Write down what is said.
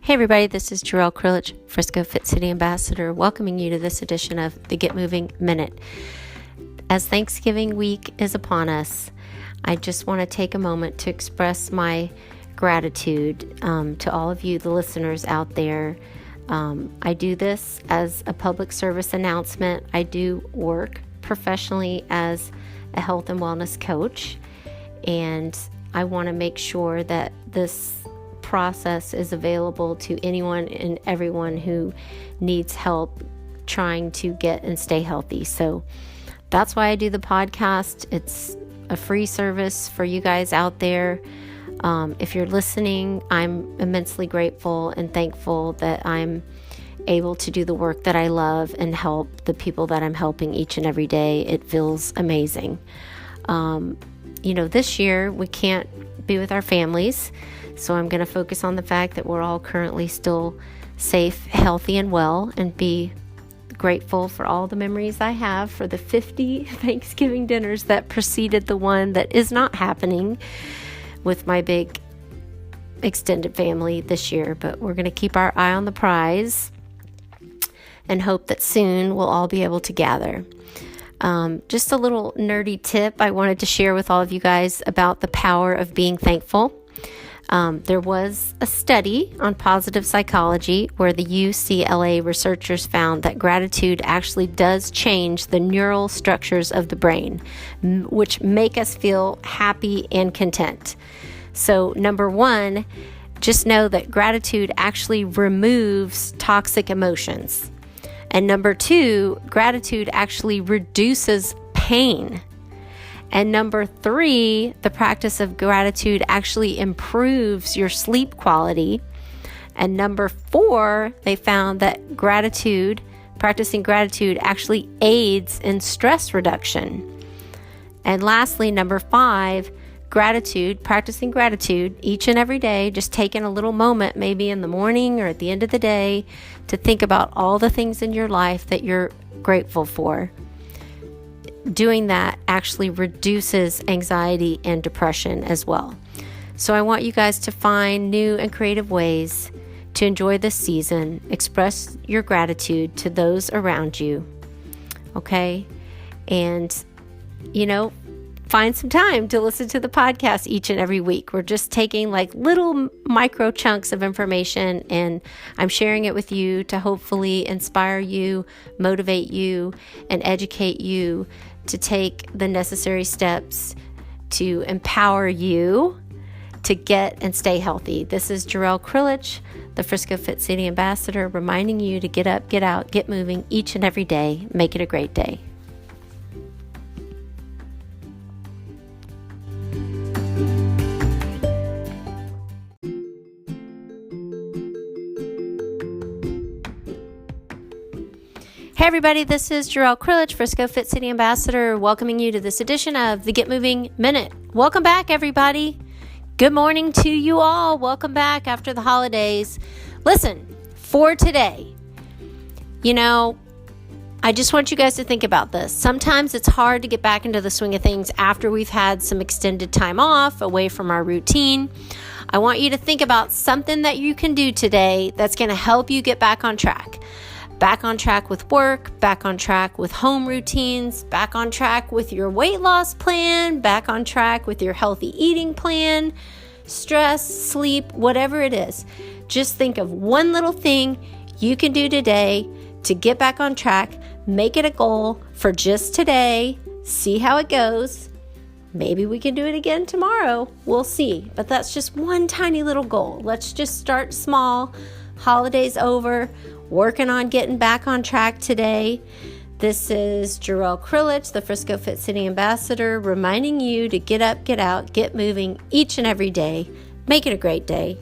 Hey everybody, this is Gerryl Krilic, Frisco Fit City Ambassador, welcoming you to this edition of the Get Moving Minute. As Thanksgiving week is upon us, I just want to take a moment to express my gratitude to all of you, the listeners out there. I do this as a public service announcement. I do work professionally as a health and wellness coach, and I want to make sure that this process is available to anyone and everyone who needs help trying to get and stay healthy. So that's why I do the podcast. It's a free service for you guys out there. If you're listening, I'm immensely grateful and thankful that I'm able to do the work that I love and help the people that I'm helping each and every day. It feels amazing. This year we can't be with our families, so I'm going to focus on the fact that we're all currently still safe, healthy, and well, and be grateful for all the memories I have for the 50 Thanksgiving dinners that preceded the one that is not happening with my big extended family this year. But we're going to keep our eye on the prize and hope that soon we'll all be able to gather. Just a little nerdy tip I wanted to share with all of you guys about the power of being thankful. There was a study on positive psychology where the UCLA researchers found that gratitude actually does change the neural structures of the brain, which make us feel happy and content. So, number one, just know that gratitude actually removes toxic emotions. And number two, gratitude actually reduces pain. And number three, the practice of gratitude actually improves your sleep quality. And number four, they found that practicing gratitude actually aids in stress reduction. And lastly, number five, practicing gratitude each and every day, just taking a little moment, maybe in the morning or at the end of the day, to think about all the things in your life that you're grateful for. Doing that actually reduces anxiety and depression as well. So I want you guys to find new and creative ways to enjoy this season. Express your gratitude to those around you. Okay? And, find some time to listen to the podcast each and every week. We're just taking like little micro chunks of information, and I'm sharing it with you to hopefully inspire you, motivate you, and educate you to take the necessary steps to empower you to get and stay healthy. This is Gerryl Krilic, the Frisco Fit City Ambassador, reminding you to get up, get out, get moving each and every day. Make it a great day. Hey everybody, this is Gerryl Krilic, Frisco Fit City Ambassador, welcoming you to this edition of the Get Moving Minute. Welcome back, everybody. Good morning to you all. Welcome back after the holidays. Listen, for today, I just want you guys to think about this. Sometimes it's hard to get back into the swing of things after we've had some extended time off away from our routine. I want you to think about something that you can do today that's going to help you get back on track. Back on track with work, back on track with home routines, back on track with your weight loss plan, back on track with your healthy eating plan, stress, sleep, whatever it is. Just think of one little thing you can do today to get back on track. Make it a goal for just today. See how it goes. Maybe we can do it again tomorrow. We'll see. But that's just one tiny little goal. Let's just start small. Holidays over. Working on getting back on track today. This is Gerryl Krilic, the Frisco Fit City Ambassador, reminding you to get up, get out, get moving each and every day. Make it a great day.